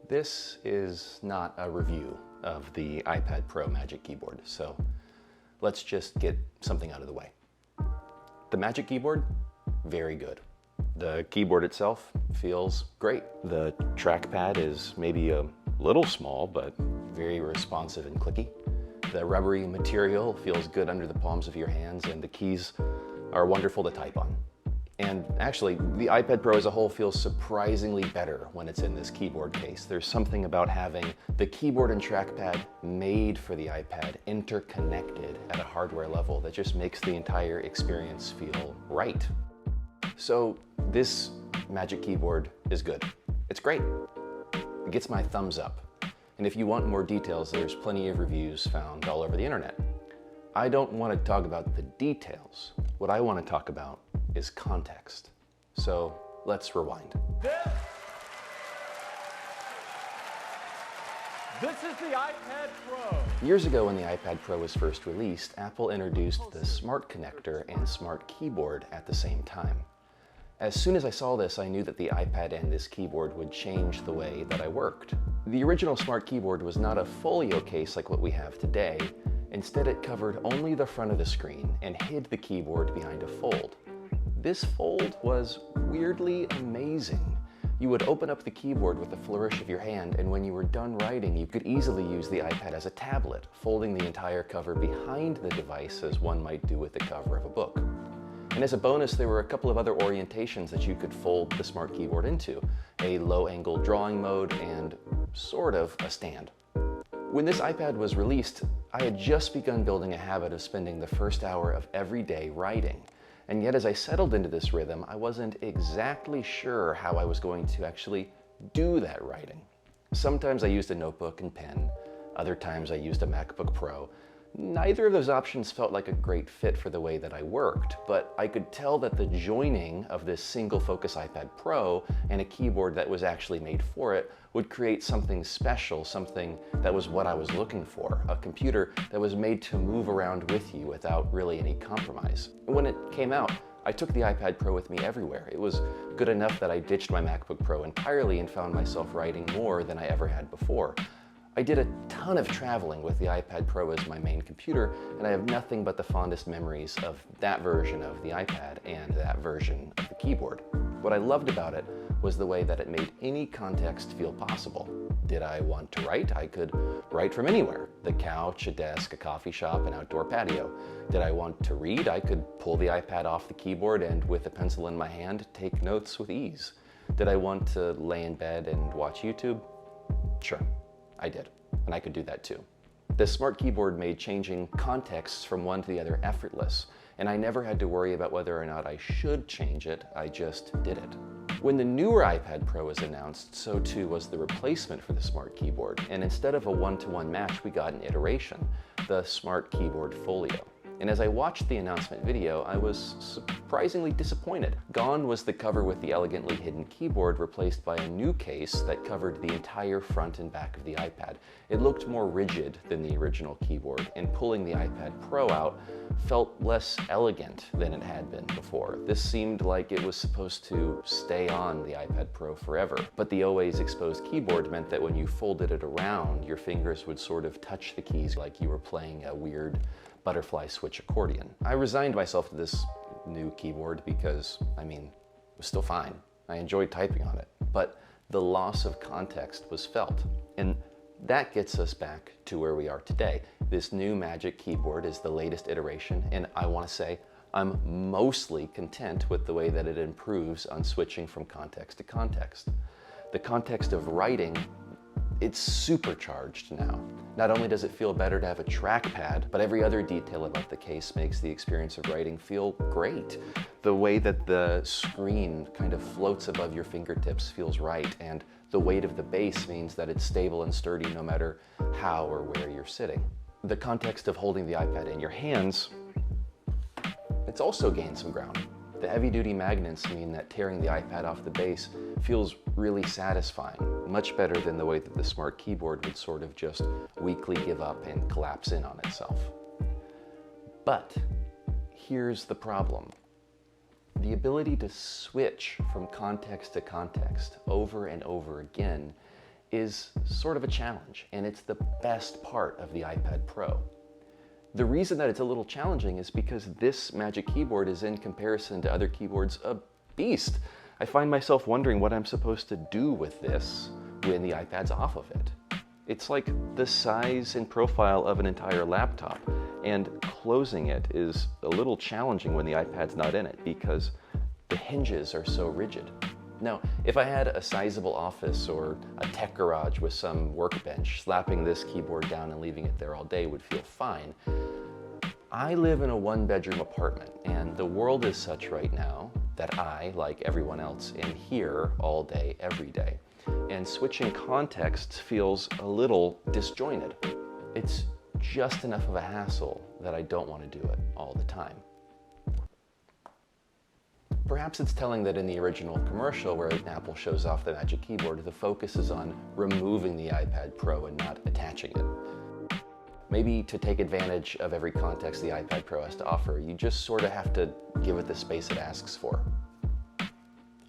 This is not a review of the iPad Pro Magic Keyboard, so let's just get something out of the way. The Magic Keyboard, very good. The keyboard itself feels great. The trackpad is maybe a little small, but very responsive and clicky. The rubbery material feels good under the palms of your hands, and the keys are wonderful to type on. And actually, the iPad Pro as a whole feels surprisingly better when it's in this keyboard case. There's something about having the keyboard and trackpad made for the iPad interconnected at a hardware level that just makes the entire experience feel right. So this Magic Keyboard is good. It's great. It gets my thumbs up. And if you want more details, there's plenty of reviews found all over the internet. I don't want to talk about the details. What I want to talk about is context. So let's rewind. This is the iPad Pro. Years ago when the iPad Pro was first released, Apple introduced the Smart Connector and Smart Keyboard at the same time. As soon as I saw this, I knew that the iPad and this keyboard would change the way that I worked. The original Smart Keyboard was not a Folio case like what we have today. Instead, it covered only the front of the screen and hid the keyboard behind a fold. This fold was weirdly amazing. You would open up the keyboard with a flourish of your hand, and when you were done writing, you could easily use the iPad as a tablet, folding the entire cover behind the device as one might do with the cover of a book. And as a bonus, there were a couple of other orientations that you could fold the Smart Keyboard into, a low-angle drawing mode and sort of a stand. When this iPad was released, I had just begun building a habit of spending the first hour of every day writing. And yet as I settled into this rhythm, I wasn't exactly sure how I was going to actually do that writing. Sometimes I used a notebook and pen, other times I used a MacBook Pro. Neither of those options felt like a great fit for the way that I worked, but I could tell that the joining of this single focus iPad Pro and a keyboard that was actually made for it would create something special, something that was what I was looking for, a computer that was made to move around with you without really any compromise. When it came out, I took the iPad Pro with me everywhere. It was good enough that I ditched my MacBook Pro entirely and found myself writing more than I ever had before. I did a ton of traveling with the iPad Pro as my main computer, and I have nothing but the fondest memories of that version of the iPad and that version of the keyboard. What I loved about it was the way that it made any context feel possible. Did I want to write? I could write from anywhere. The couch, a desk, a coffee shop, an outdoor patio. Did I want to read? I could pull the iPad off the keyboard and with a pencil in my hand, take notes with ease. Did I want to lay in bed and watch YouTube? Sure. I did, and I could do that too. The Smart Keyboard made changing contexts from one to the other effortless, and I never had to worry about whether or not I should change it, I just did it. When the newer iPad Pro was announced, so too was the replacement for the Smart Keyboard, and instead of a one-to-one match, we got an iteration, the Smart Keyboard Folio. And as I watched the announcement video, I was surprisingly disappointed. Gone was the cover with the elegantly hidden keyboard, replaced by a new case that covered the entire front and back of the iPad. It looked more rigid than the original keyboard, and pulling the iPad Pro out felt less elegant than it had been before. This seemed like it was supposed to stay on the iPad Pro forever, but the always exposed keyboard meant that when you folded it around, your fingers would sort of touch the keys like you were playing a weird butterfly switch accordion. I resigned myself to this new keyboard because, it was still fine. I enjoyed typing on it, but the loss of context was felt. And that gets us back to where we are today. This new Magic Keyboard is the latest iteration, and I want to say I'm mostly content with the way that it improves on switching from context to context. The context of writing, it's supercharged now. Not only does it feel better to have a trackpad, but every other detail about the case makes the experience of writing feel great. The way that the screen kind of floats above your fingertips feels right, and the weight of the base means that it's stable and sturdy no matter how or where you're sitting. The context of holding the iPad in your hands, it's also gained some ground. The heavy-duty magnets mean that tearing the iPad off the base feels really satisfying, much better than the way that the Smart Keyboard would sort of just weakly give up and collapse in on itself. But here's the problem. The ability to switch from context to context over and over again is sort of a challenge, and it's the best part of the iPad Pro. The reason that it's a little challenging is because this Magic Keyboard is, in comparison to other keyboards, a beast. I find myself wondering what I'm supposed to do with this when the iPad's off of it. It's like the size and profile of an entire laptop, and closing it is a little challenging when the iPad's not in it because the hinges are so rigid. Now, if I had a sizable office or a tech garage with some workbench, slapping this keyboard down and leaving it there all day would feel fine. I live in a one-bedroom apartment, and the world is such right now that I, like everyone else, am here all day, every day. And switching contexts feels a little disjointed. It's just enough of a hassle that I don't want to do it all the time. Perhaps it's telling that in the original commercial where Apple shows off the Magic Keyboard, the focus is on removing the iPad Pro and not attaching it. Maybe to take advantage of every context the iPad Pro has to offer, you just sort of have to give it the space it asks for.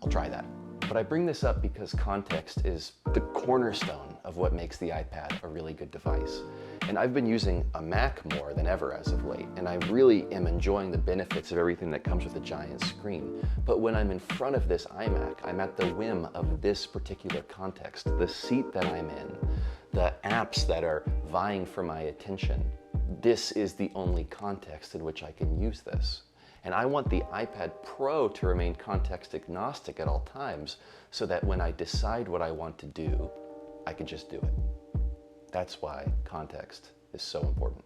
I'll try that. But I bring this up because context is the cornerstone of what makes the iPad a really good device. And I've been using a Mac more than ever as of late, and I really am enjoying the benefits of everything that comes with a giant screen. But when I'm in front of this iMac, I'm at the whim of this particular context, the seat that I'm in, the apps that are vying for my attention. This is the only context in which I can use this. And I want the iPad Pro to remain context agnostic at all times so that when I decide what I want to do, I can just do it. That's why context is so important.